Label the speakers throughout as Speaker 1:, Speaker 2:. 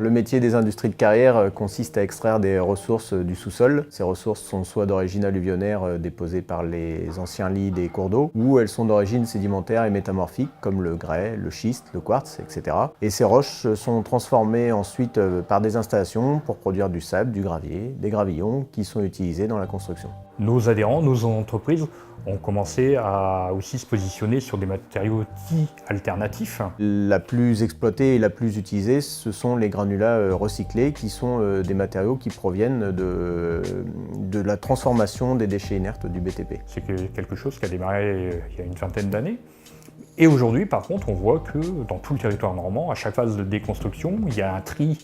Speaker 1: Le métier des industries de carrière consiste à extraire des ressources du sous-sol. Ces ressources sont soit d'origine alluvionnaire déposées par les anciens lits des cours d'eau, ou elles sont d'origine sédimentaire et métamorphique, comme le grès, le schiste, le quartz, etc. Et ces roches sont transformées ensuite par des installations pour produire du sable, du gravier, des gravillons qui sont utilisés dans la construction.
Speaker 2: Nos adhérents, nos entreprises ont commencé à aussi se positionner sur des matériaux dits alternatifs.
Speaker 1: La plus exploitée et la plus utilisée, ce sont les granulats recyclés, qui sont des matériaux qui proviennent de la transformation des déchets inertes du BTP.
Speaker 2: C'est quelque chose qui a démarré il y a une vingtaine d'années. Et aujourd'hui, par contre, on voit que dans tout le territoire normand, à chaque phase de déconstruction, il y a un tri,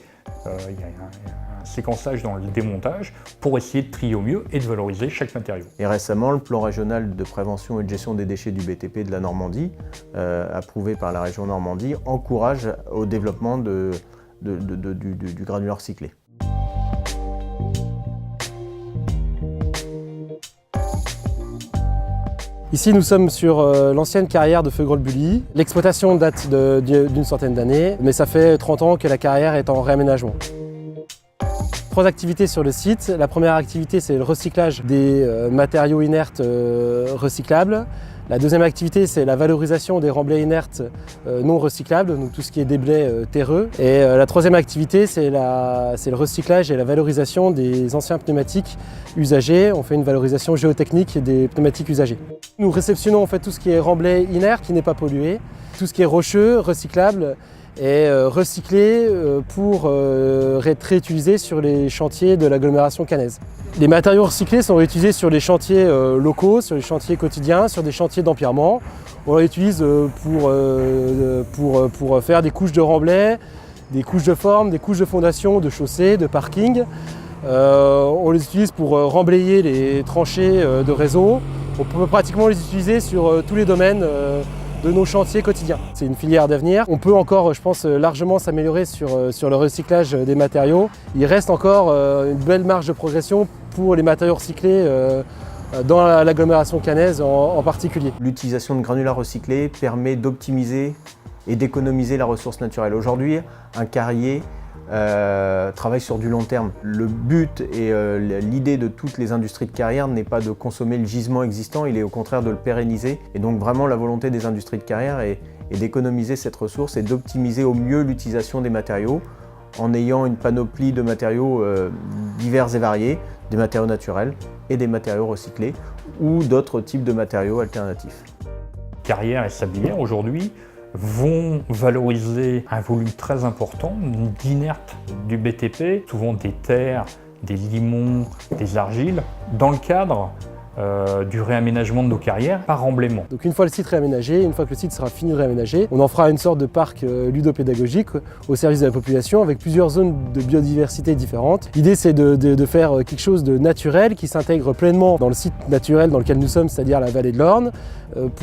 Speaker 2: il y a un séquençage dans le démontage pour essayer de trier au mieux et de valoriser chaque matériau.
Speaker 1: Et récemment, le plan régional de prévention et de gestion des déchets du BTP de la Normandie, approuvé par la région Normandie, encourage au développement du granulat recyclé.
Speaker 3: Ici, nous sommes sur l'ancienne carrière de Feugerolles-Bully. L'exploitation date d'une centaine d'années, mais ça fait 30 ans que la carrière est en réaménagement. 3 activités sur le site. La première activité, c'est le recyclage des matériaux inertes recyclables. La deuxième activité, c'est la valorisation des remblais inertes non recyclables, donc tout ce qui est déblais terreux. Et la troisième activité, c'est le recyclage et la valorisation des anciens pneumatiques usagés. On fait une valorisation géotechnique des pneumatiques usagés. Nous réceptionnons en fait tout ce qui est remblai inerte qui n'est pas pollué, tout ce qui est rocheux, recyclable, et recyclé pour être réutilisé sur les chantiers de l'agglomération caennaise. Les matériaux recyclés sont réutilisés sur les chantiers locaux, sur les chantiers quotidiens, sur des chantiers d'empierrement. On les utilise pour faire des couches de remblais, des couches de forme, des couches de fondation, de chaussées, de parking. On les utilise pour remblayer les tranchées de réseau. On peut pratiquement les utiliser sur tous les domaines de nos chantiers quotidiens. C'est une filière d'avenir. On peut encore, je pense, largement s'améliorer sur le recyclage des matériaux. Il reste encore une belle marge de progression pour les matériaux recyclés dans l'agglomération caennaise en particulier.
Speaker 1: L'utilisation de granulats recyclés permet d'optimiser et d'économiser la ressource naturelle. Aujourd'hui, un carrier travaille sur du long terme. Le but et l'idée de toutes les industries de carrière n'est pas de consommer le gisement existant, il est au contraire de le pérenniser. Et donc vraiment la volonté des industries de carrière est d'économiser cette ressource et d'optimiser au mieux l'utilisation des matériaux en ayant une panoplie de matériaux divers et variés, des matériaux naturels et des matériaux recyclés ou d'autres types de matériaux alternatifs.
Speaker 2: Carrière et sablière aujourd'hui vont valoriser un volume très important d'inertes du BTP, souvent des terres, des limons, des argiles, dans le cadre du réaménagement de nos carrières par remblaiement.
Speaker 3: Donc une fois le site réaménagé, une fois que le site sera fini de réaménager, on en fera une sorte de parc ludopédagogique au service de la population avec plusieurs zones de biodiversité différentes. L'idée c'est de faire quelque chose de naturel qui s'intègre pleinement dans le site naturel dans lequel nous sommes, c'est-à-dire la vallée de l'Orne.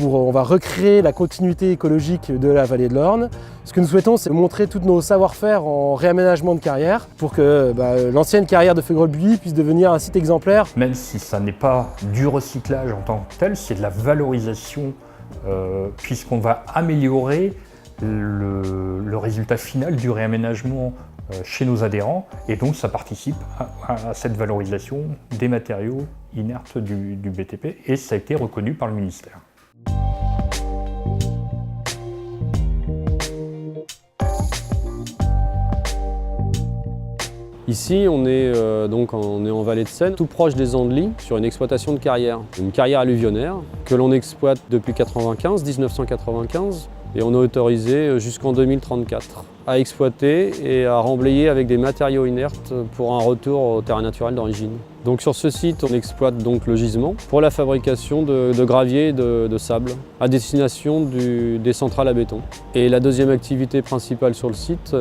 Speaker 3: On va recréer la continuité écologique de la vallée de l'Orne. Ce que nous souhaitons, c'est montrer tous nos savoir-faire en réaménagement de carrière pour que l'ancienne carrière de Feugerolles-Bully puisse devenir un site exemplaire.
Speaker 2: Même si ça n'est pas du recyclage en tant que tel, c'est de la valorisation puisqu'on va améliorer le résultat final du réaménagement chez nos adhérents et donc ça participe à cette valorisation des matériaux inertes du BTP et ça a été reconnu par le ministère.
Speaker 4: Ici, on est en vallée de Seine, tout proche des Andelys, sur une exploitation de carrière. Une carrière alluvionnaire que l'on exploite depuis 1995, et on est autorisé jusqu'en 2034 à exploiter et à remblayer avec des matériaux inertes pour un retour au terrain naturel d'origine. Donc sur ce site, on exploite donc le gisement pour la fabrication de gravier et de sable à destination des centrales à béton. Et la deuxième activité principale sur le site,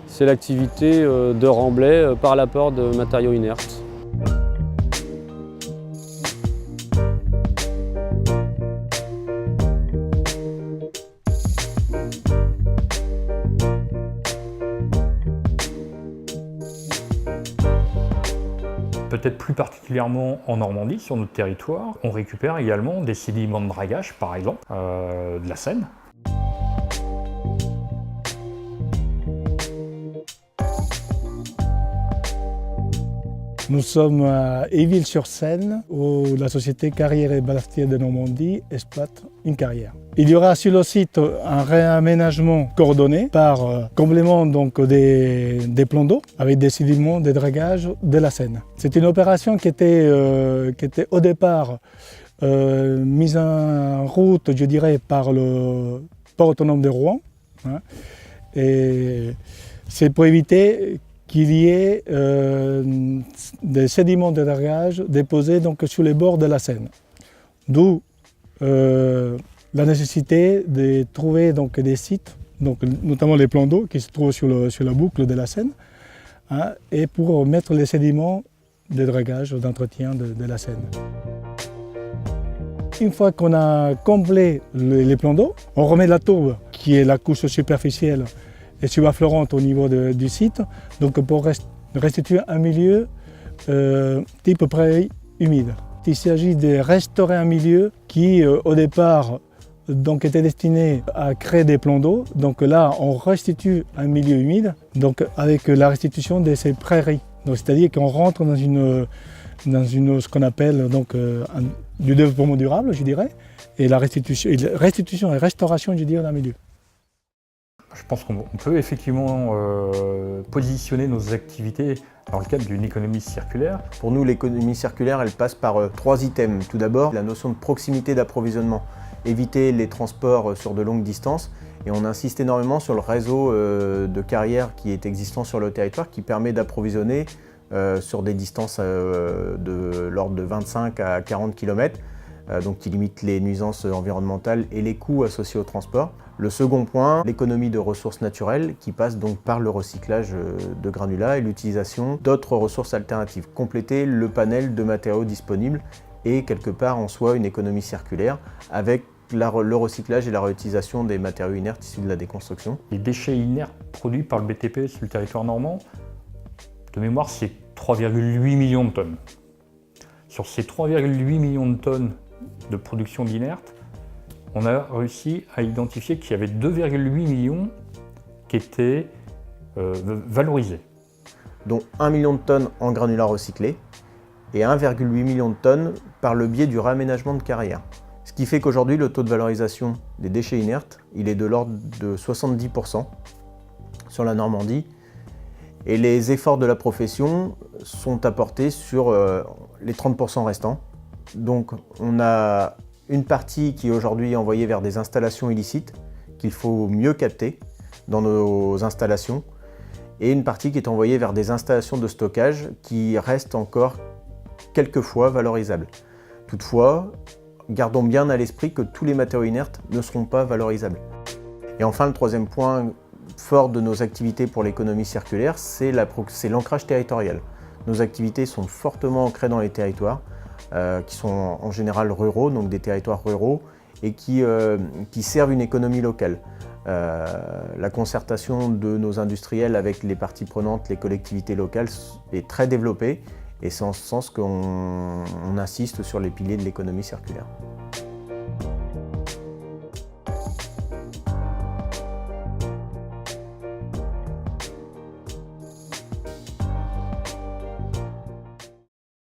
Speaker 4: c'est l'activité de remblai par l'apport de matériaux inertes.
Speaker 2: peut-être plus particulièrement en Normandie, sur notre territoire, on récupère également des sédiments de dragage, par exemple, de la Seine.
Speaker 5: Nous sommes à Éville-sur-Seine, où la société Carrières et Ballastières de Normandie exploite une carrière. Il y aura sur le site un réaménagement coordonné par comblement donc des plans d'eau avec des sédiments de dragage de la Seine. C'est une opération qui était au départ mise en route, je dirais, par le port autonome de Rouen. Hein, et c'est pour éviter qu'il y ait des sédiments de dragage déposés donc, sur les bords de la Seine. D'où la nécessité de trouver donc, des sites, donc, notamment les plans d'eau qui se trouvent sur la boucle de la Seine, hein, et pour mettre les sédiments de dragage, d'entretien de la Seine. Une fois qu'on a comblé les plans d'eau, on remet la tourbe, qui est la couche superficielle et subaffleurante au niveau du site, donc pour restituer un milieu type prairie humide. Il s'agit de restaurer un milieu qui, au départ, donc, était destiné à créer des plans d'eau. Donc là, on restitue un milieu humide, donc avec la restitution de ces prairies. C'est-à-dire qu'on rentre dans ce qu'on appelle donc, du développement durable, je dirais, et la restitution et restauration, je dirais, d'un milieu.
Speaker 2: Je pense qu'on peut effectivement positionner nos activités dans le cadre d'une économie circulaire.
Speaker 1: Pour nous, l'économie circulaire, elle passe par 3 items. Tout d'abord, la notion de proximité d'approvisionnement. Éviter les transports sur de longues distances. Et on insiste énormément sur le réseau de carrières qui est existant sur le territoire, qui permet d'approvisionner sur des distances de l'ordre de 25 à 40 km, donc qui limite les nuisances environnementales et les coûts associés au transport. Le second point, l'économie de ressources naturelles qui passe donc par le recyclage de granulats et l'utilisation d'autres ressources alternatives. Compléter le panel de matériaux disponibles et quelque part en soi une économie circulaire avec le recyclage et la réutilisation des matériaux inertes issus de la déconstruction.
Speaker 2: Les déchets inertes produits par le BTP sur le territoire normand, de mémoire, c'est 3,8 millions de tonnes. Sur ces 3,8 millions de tonnes de production d'inertes, on a réussi à identifier qu'il y avait 2,8 millions qui étaient valorisés.
Speaker 1: Dont 1 million de tonnes en granulats recyclés et 1,8 million de tonnes par le biais du réaménagement de carrières. Ce qui fait qu'aujourd'hui, le taux de valorisation des déchets inertes, il est de l'ordre de 70% sur la Normandie. Et les efforts de la profession sont apportés sur les 30% restants. Donc on a une partie qui est aujourd'hui envoyée vers des installations illicites qu'il faut mieux capter dans nos installations et une partie qui est envoyée vers des installations de stockage qui restent encore quelquefois valorisables. Toutefois, gardons bien à l'esprit que tous les matériaux inertes ne seront pas valorisables. Et enfin, le troisième point fort de nos activités pour l'économie circulaire, c'est l'ancrage territorial. Nos activités sont fortement ancrées dans les territoires, qui sont en général ruraux, donc des territoires ruraux, et qui servent une économie locale. La concertation de nos industriels avec les parties prenantes, les collectivités locales, est très développée, et c'est en ce sens qu'on insiste sur les piliers de l'économie circulaire.